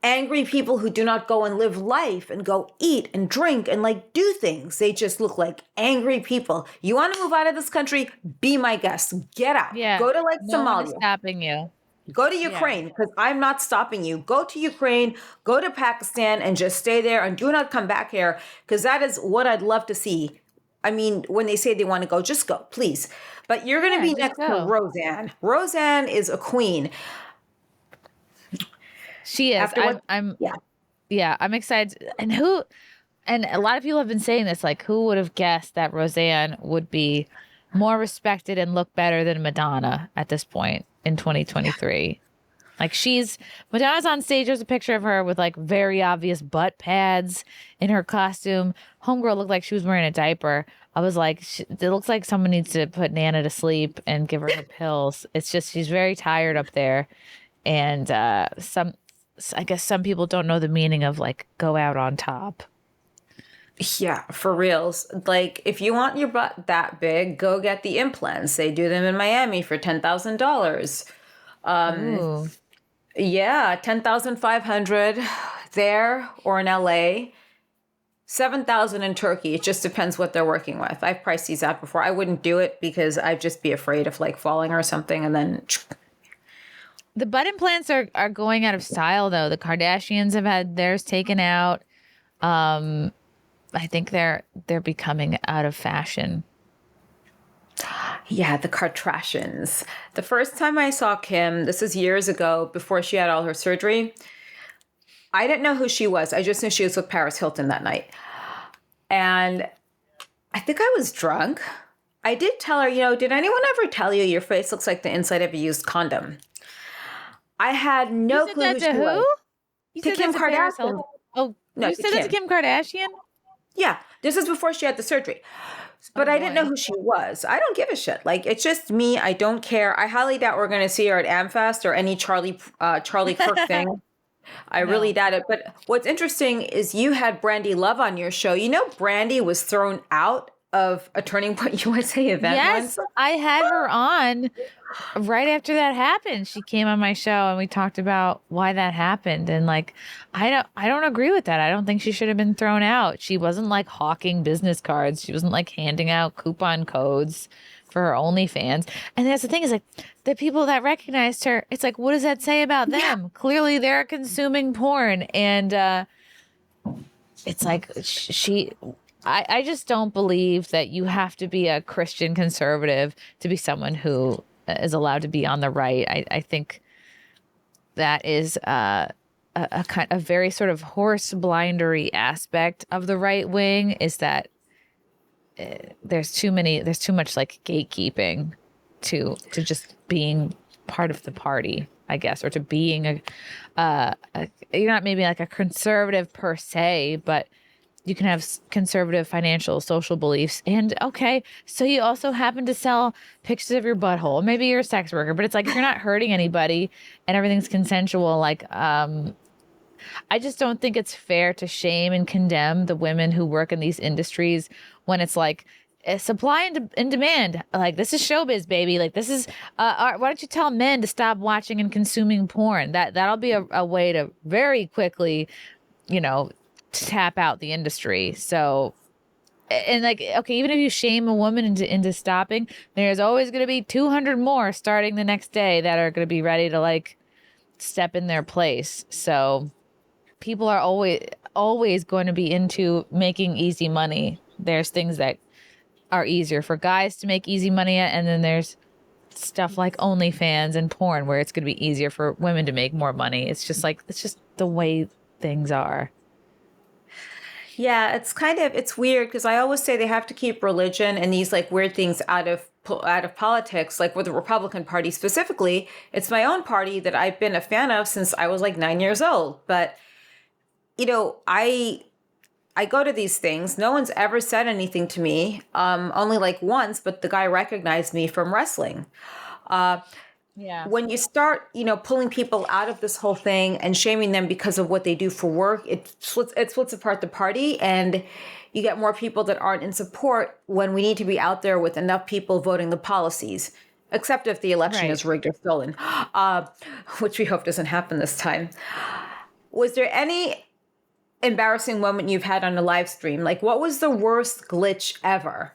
angry people who do not go and live life and go eat and drink and like do things. They just look like angry people. You want to move out of this country? Be my guest. Get out. Yeah. Go to like no one is Somalia. stopping you. Go to Ukraine because I'm not stopping you. Go to Ukraine, go to Pakistan and just stay there and do not come back here because that is what I'd love to see. I mean, when they say they want to go, just go, please. But you're going to be next to Roseanne. Roseanne is a queen. She is. I'm excited. And a lot of people have been saying this, like, who would have guessed that Roseanne would be more respected and look better than Madonna at this point in 2023? Like, Madonna's on stage. There's a picture of her with like very obvious butt pads in her costume. Homegirl looked like she was wearing a diaper. I was like, it looks like someone needs to put Nana to sleep and give her pills. It's just, she's very tired up there. And I guess some people don't know the meaning of like go out on top. Yeah, for reals. Like, if you want your butt that big, go get the implants. They do them in Miami for $10,000. Yeah, $10,500 there or in LA. $7,000 in Turkey. It just depends what they're working with. I've priced these out before. I wouldn't do it because I'd just be afraid of like falling or something and then. The butt implants are going out of style though. The Kardashians have had theirs taken out. I think they're becoming out of fashion. Yeah, the Kardashians. The first time I saw Kim, this is years ago before she had all her surgery, I didn't know who she was. I just knew she was with Paris Hilton that night. And I think I was drunk. I did tell her, did anyone ever tell you your face looks like the inside of a used condom? I had no clue who she was. To Kim Kardashian. Oh, no, you said that to Kim Kardashian? Yeah, this is before she had the surgery. But I didn't know who she was. I don't give a shit. Like, it's just me. I don't care. I highly doubt we're going to see her at AmFest or any Charlie Kirk thing. I really doubt it. But what's interesting is you had Brandy Love on your show. Brandy was thrown out of a Turning Point USA event. Yes, once. I had her on right after that happened. She came on my show and we talked about why that happened. And like, I don't agree with that. I don't think she should have been thrown out. She wasn't like hawking business cards. She wasn't like handing out coupon codes for her OnlyFans. And that's the thing is like the people that recognized her, it's like, what does that say about them? Yeah. Clearly they're consuming porn. And it's like I just don't believe that you have to be a Christian conservative to be someone who is allowed to be on the right. I think that is a very sort of horse blindery aspect of the right wing is that there's too much like gatekeeping to just being part of the party, I guess, or to being you're not maybe like a conservative per se, but you can have conservative financial, social beliefs. And okay, so you also happen to sell pictures of your butthole. Maybe you're a sex worker, but it's like if you're not hurting anybody and everything's consensual, like I just don't think it's fair to shame and condemn the women who work in these industries when it's like supply and demand. Like, this is showbiz, baby. Like, this is why don't you tell men to stop watching and consuming porn? That'll be a way to very quickly, tap out the industry. So, and like, okay, even if you shame a woman into stopping, there's always going to be 200 more starting the next day that are going to be ready to like step in their place. So people are always going to be into making easy money. There's things that are easier for guys to make easy money at, and then there's stuff like OnlyFans and porn where it's going to be easier for women to make more money. It's just the way things are. Yeah, it's weird because I always say they have to keep religion and these like weird things out of politics, like with the Republican Party specifically. It's my own party that I've been a fan of since I was like 9 years old. But, I go to these things. No one's ever said anything to me, only like once, but the guy recognized me from wrestling. Yeah. when you start, pulling people out of this whole thing and shaming them because of what they do for work, it splits apart the party, and you get more people that aren't in support when we need to be out there with enough people voting the policies, except if the election is rigged or stolen, which we hope doesn't happen this time. Was there any embarrassing moment you've had on a live stream? Like, what was the worst glitch ever?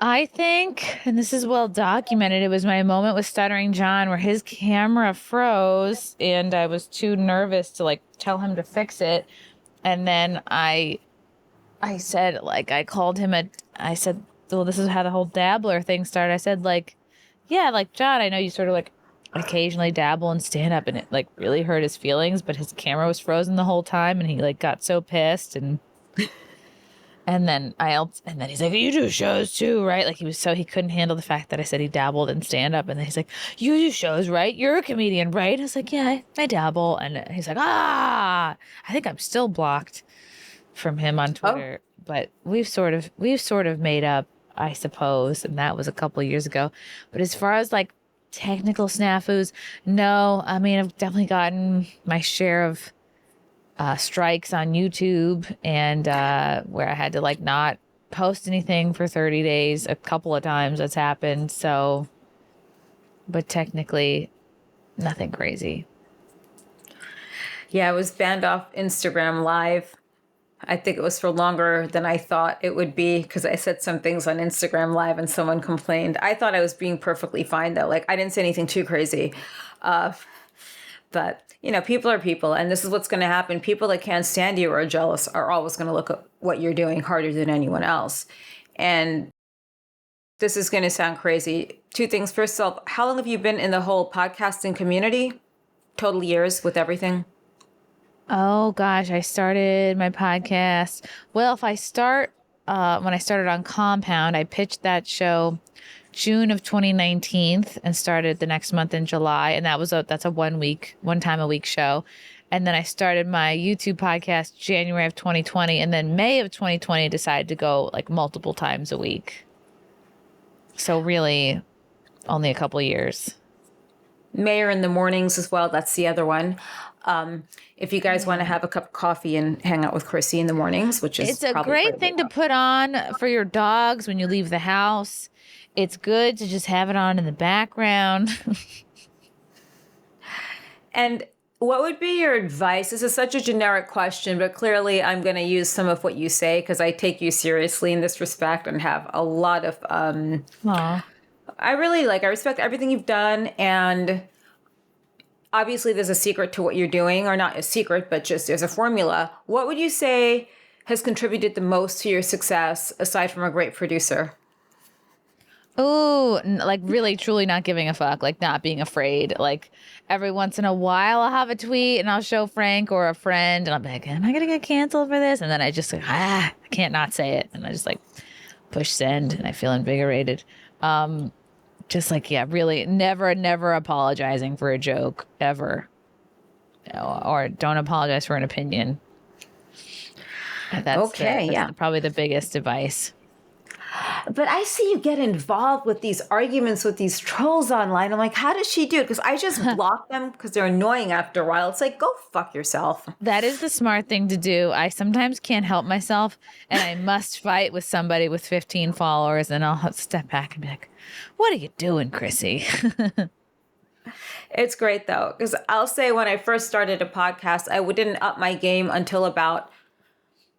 I think, and this is well documented, it was my moment with Stuttering John where his camera froze and I was too nervous to like tell him to fix it. And then I said, like, I called him I said, well, this is how the whole dabbler thing started. I said, like, yeah, like, John, I know you sort of like occasionally dabble and stand up, and it like really hurt his feelings, but his camera was frozen the whole time and he like got so pissed. And then he's like, you do shows too, right? Like he couldn't handle the fact that I said he dabbled in stand up. And then he's like, you do shows, right? You're a comedian, right? I was like, yeah, I dabble. And he's like, I think I'm still blocked from him on Twitter, but we've sort of made up, I suppose. And that was a couple of years ago. But as far as like technical snafus, no, I mean, I've definitely gotten my share of strikes on YouTube, and where I had to like not post anything for 30 days. A couple of times that's happened. So, but technically nothing crazy. Yeah, I was banned off Instagram Live. I think it was for longer than I thought it would be, because I said some things on Instagram Live and someone complained. I thought I was being perfectly fine though. Like, I didn't say anything too crazy. But, people are people, and this is what's going to happen. People that can't stand you or are jealous are always going to look at what you're doing harder than anyone else. And this is going to sound crazy. Two things. First of all, how long have you been in the whole podcasting community? Total years with everything? Oh gosh, I started my podcast. Well, if I start when I started on Compound, I pitched that show June of 2019 and started the next month in July, and that's a one time a week show. And then I started my YouTube podcast January of 2020, and then May of 2020 decided to go like multiple times a week. So really only a couple of years. Mayr in the mornings as well. That's the other one. If you guys want to have a cup of coffee and hang out with Chrissy in the mornings, which is it's a great thing to put on for your dogs when you leave the house. It's good to just have it on in the background. And what would be your advice? This is such a generic question, but clearly I'm going to use some of what you say because I take you seriously in this respect and have a lot of, I respect everything you've done. And obviously there's a secret to what you're doing, or not a secret, but just there's a formula. What would you say has contributed the most to your success aside from a great producer? Oh, like really, truly not giving a fuck, like not being afraid. Like every once in a while I'll have a tweet and I'll show Frank or a friend and I'll be like, am I going to get canceled for this? And then I just like, I can't not say it. And I just like push send and I feel invigorated. Just like, yeah, really never apologizing for a joke ever. Or don't apologize for an opinion. That's probably the biggest advice. But I see you get involved with these arguments with these trolls online. I'm like, how does she do it? Because I just block them because they're annoying after a while. It's like, go fuck yourself. That is the smart thing to do. I sometimes can't help myself and I must fight with somebody with 15 followers and I'll step back and be like, what are you doing, Chrissy? It's great though. Because I'll say when I first started a podcast, I didn't up my game until about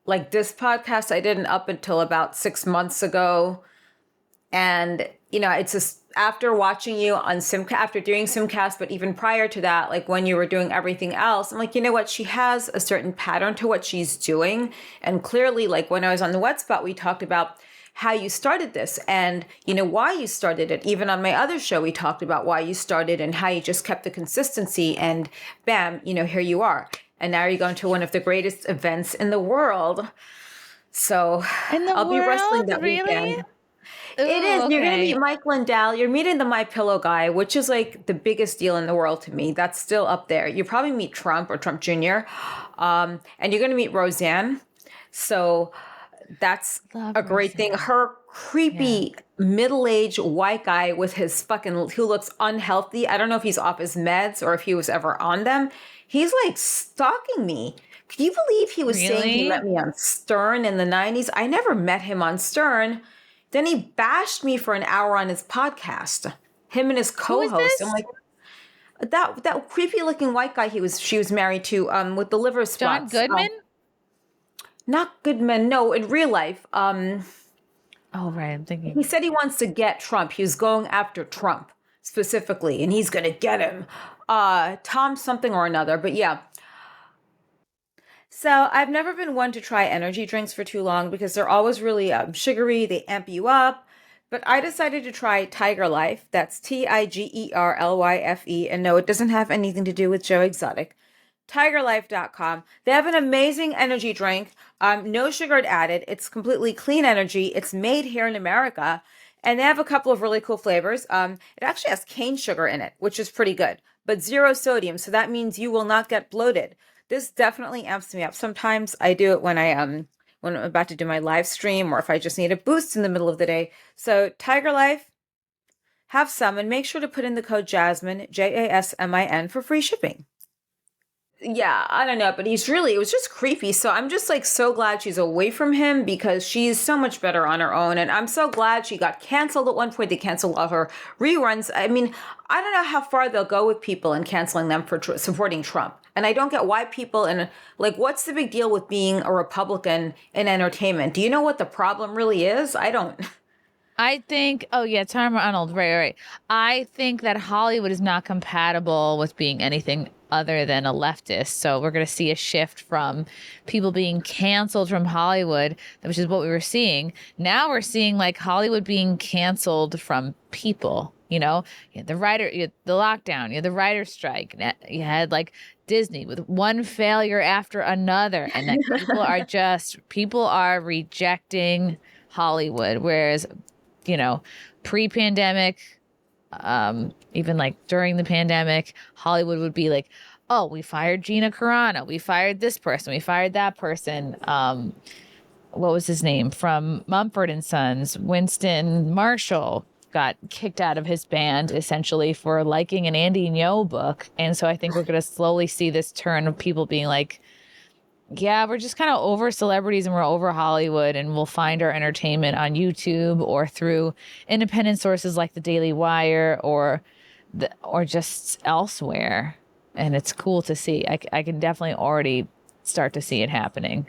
like this podcast, I didn't up until about 6 months ago. And, it's just after watching you on Simcast, after doing Simcast, but even prior to that, like when you were doing everything else, I'm like, you know what? She has a certain pattern to what she's doing. And clearly, like when I was on the Wet Spot, we talked about how you started this and, why you started it. Even on my other show, we talked about why you started and how you just kept the consistency and bam, here you are. And now you're going to one of the greatest events in the world. So I'll be wrestling that weekend. Ooh, it is. Okay. You're going to meet Mike Lindell. You're meeting the My Pillow guy, which is like the biggest deal in the world to me. That's still up there. You probably meet Trump or Trump Jr. And you're going to meet Roseanne. So That's Love a great thing. Roseanne. Her creepy middle-aged white guy with his fucking, who looks unhealthy. I don't know if he's off his meds or if he was ever on them. He's like stalking me. Can you believe he was saying he Really? met me on Stern in the 90s? I never met him on Stern. Then he bashed me for an hour on his podcast. Him and his Who is co-host. I'm this? like, that creepy looking white guy she was married to, with the liver John spots. Goodman? Not Goodman, no, in real life. Oh, right. I'm He thinking. said he wants to get Trump. He was going after Trump specifically, and he's going to get him. Tom something or another, but yeah. So I've never been one to try energy drinks for too long because they're always really sugary. They amp you up. But I decided to try Tiger Life. That's Tigerlyfe. And no, it doesn't have anything to do with Joe Exotic. TigerLife.com. They have an amazing energy drink. No sugar added. It's completely clean energy. It's made here in America. And they have a couple of really cool flavors. It actually has cane sugar in it, which is pretty good, but 0 sodium. So that means you will not get bloated. This definitely amps me up. Sometimes I do it when when I'm about to do my live stream or if I just need a boost in the middle of the day. So Tiger Life, have some and make sure to put in the code Jasmin, Jasmin, for free shipping. Yeah, I don't know, but it was just creepy. So I'm just like so glad she's away from him because she's so much better on her own. And I'm so glad she got canceled at one point. They canceled all her reruns. I mean, I don't know how far they'll go with people and canceling them for supporting Trump. And I don't get why people, and like, what's the big deal with being a Republican in entertainment? Do you know what the problem really is? I don't. I think, oh yeah, Tom Arnold, right. I think that Hollywood is not compatible with being anything other than a leftist. So we're going to see a shift from people being canceled from Hollywood, which is what we were seeing. Now we're seeing like Hollywood being canceled from people. You know, you had the lockdown, you had the writer strike. You had like Disney with one failure after another, and that people are rejecting Hollywood, whereas pre-pandemic, even like during the pandemic, Hollywood would be like, oh, we fired Gina Carano, we fired this person, we fired that person. What was his name from Mumford and Sons? Winston Marshall got kicked out of his band essentially for liking an Andy Ngo book. And so I think we're going to slowly see this turn of people being like, yeah, we're just kind of over celebrities and we're over Hollywood, and we'll find our entertainment on YouTube or through independent sources like the Daily Wire or just elsewhere. And it's cool to see. I can definitely already start to see it happening.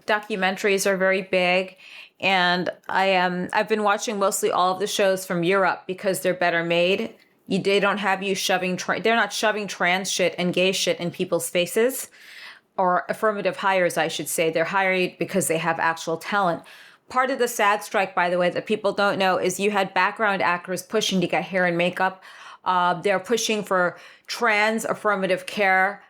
Documentaries are very big, and I've been watching mostly all of the shows from Europe because they're better made. They don't have you they're not shoving trans shit and gay shit in people's faces. Or affirmative hires, I should say. They're hired because they have actual talent. Part of the SAG strike, by the way, that people don't know is you had background actors pushing to get hair and makeup. They're pushing for trans affirmative care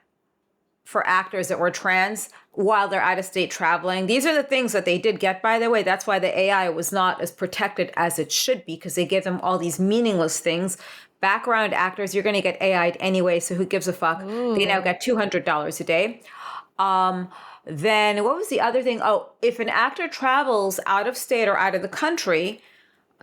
for actors that were trans while they're out of state traveling. These are the things that they did get, by the way. That's why the AI was not as protected as it should be, because they give them all these meaningless things. Background actors, you're going to get AI'd anyway, so who gives a fuck? Ooh. They now get $200 a day. Then what was the other thing? Oh, if an actor travels out of state or out of the country,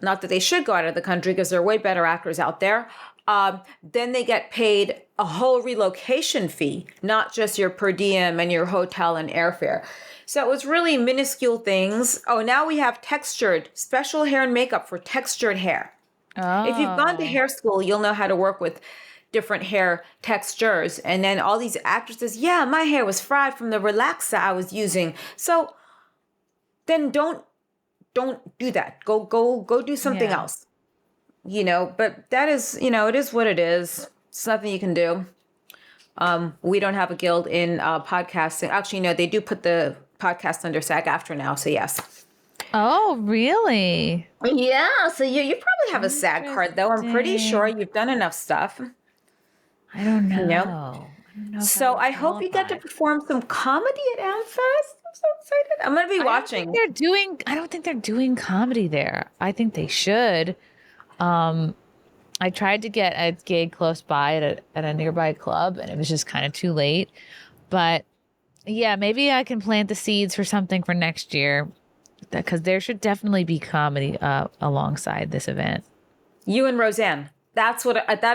not that they should go out of the country because there are way better actors out there, then they get paid a whole relocation fee, not just your per diem and your hotel and airfare. So it was really minuscule things. Oh, now we have special hair and makeup for textured hair. Oh. If you've gone to hair school, you'll know how to work with different hair textures. And then all these actresses, yeah, my hair was fried from the relaxer I was using. So then don't do that. Go do something else. But that is, it is what it is. It's nothing you can do. We don't have a guild in podcasting. Actually, no, they do put the podcast under SAG-AFTRA now. So yes. Oh, really? Yeah. So you probably have a SAG card, though. I'm pretty sure you've done enough stuff. I don't know. I don't know so I hope you get to perform some comedy at AmFest. I'm so excited. I'm going to be watching. I don't think they're doing comedy there. I think they should. I tried to get a gig close by at a nearby club, and it was just kind of too late. But yeah, maybe I can plant the seeds for something for next year. because there should definitely be comedy alongside this event. You and Roseanne. That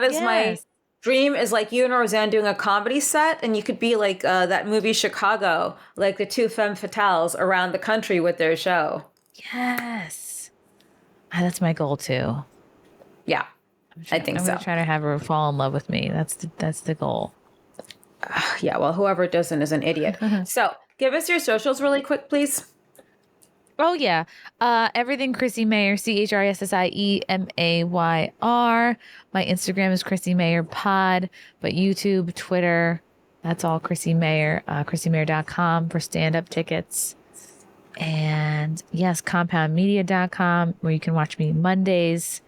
is my Yes. dream, is like you and Roseanne doing a comedy set, and you could be like that movie Chicago, like the two femme fatales around the country with their show. Yes. That's my goal too. Yeah, I think I'm so. gonna try to have her fall in love with me. That's the goal. Yeah, well, whoever doesn't is an idiot. So give us your socials really quick, please. Oh yeah. Everything Chrissie Mayr, ChrissieMayr. My Instagram is Chrissie Mayr Pod, but YouTube, Twitter, that's all Chrissie Mayr. ChrissieMayr.com for stand-up tickets. And yes, compoundmedia.com, where you can watch me Mondays,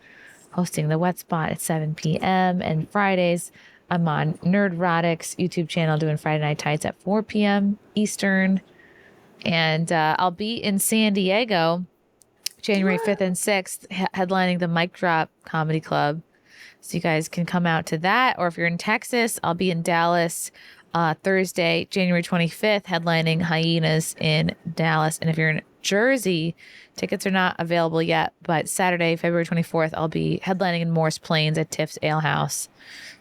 hosting the Wet Spot at 7 p.m. and Fridays I'm on Nerdrotic's YouTube channel doing Friday Night Tights at 4 p.m. Eastern. And I'll be in San Diego January 5th and 6th, headlining the Mic Drop Comedy Club. So you guys can come out to that. Or if you're in Texas, I'll be in Dallas Thursday, January 25th, headlining Hyenas in Dallas. And if you're in Jersey, tickets are not available yet. But Saturday, February 24th, I'll be headlining in Morris Plains at Tiff's Ale House.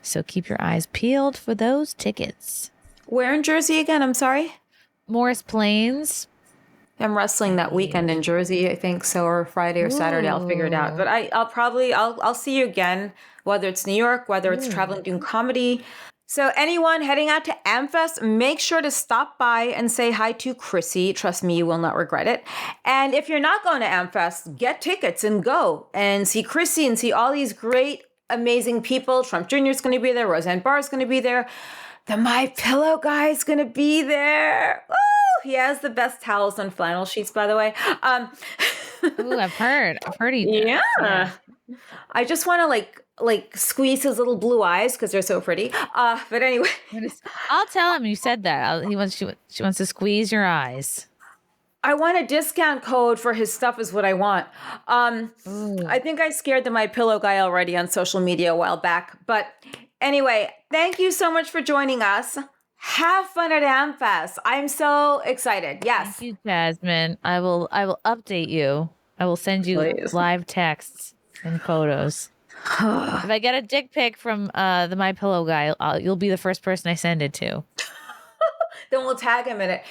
So keep your eyes peeled for those tickets. Where in Jersey again? I'm sorry. Morris Plains. I'm wrestling that weekend in Jersey, I think so, or Friday or Saturday. I'll figure it out. But I'll see you again, whether it's New York, whether it's traveling doing comedy. So anyone heading out to AmFest, make sure to stop by and say hi to Chrissy. Trust me, you will not regret it. And if you're not going to AmFest, get tickets and go and see Chrissy and see all these great, amazing people. Trump Jr. is going to be there. Roseanne Barr is going to be there. The My Pillow guy is going to be there. Woo! He has the best towels and flannel sheets, by the way. Ooh, I've heard he does. Yeah. I just want to like squeeze his little blue eyes because they're so pretty. But anyway, I'll tell him you said that. She wants to squeeze your eyes. I want a discount code for his stuff is what I want. I think I scared the My Pillow guy already on social media a while back. But anyway, thank you so much for joining us. Have fun at AmFest. I'm so excited. Yes. Thank you, Jasmin. I will update you. I will send you live texts and photos. If I get a dick pic from the My Pillow guy, you'll be the first person I send it to. Then we'll tag him in it.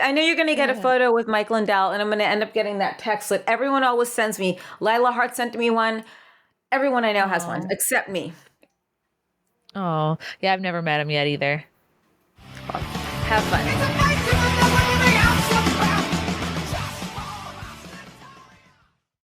I know you're going to get a photo with Mike Lindell, and I'm going to end up getting that text that everyone always sends me. Lila Hart sent me one. Everyone I know has one, except me. Oh, yeah, I've never met him yet either. Have fun.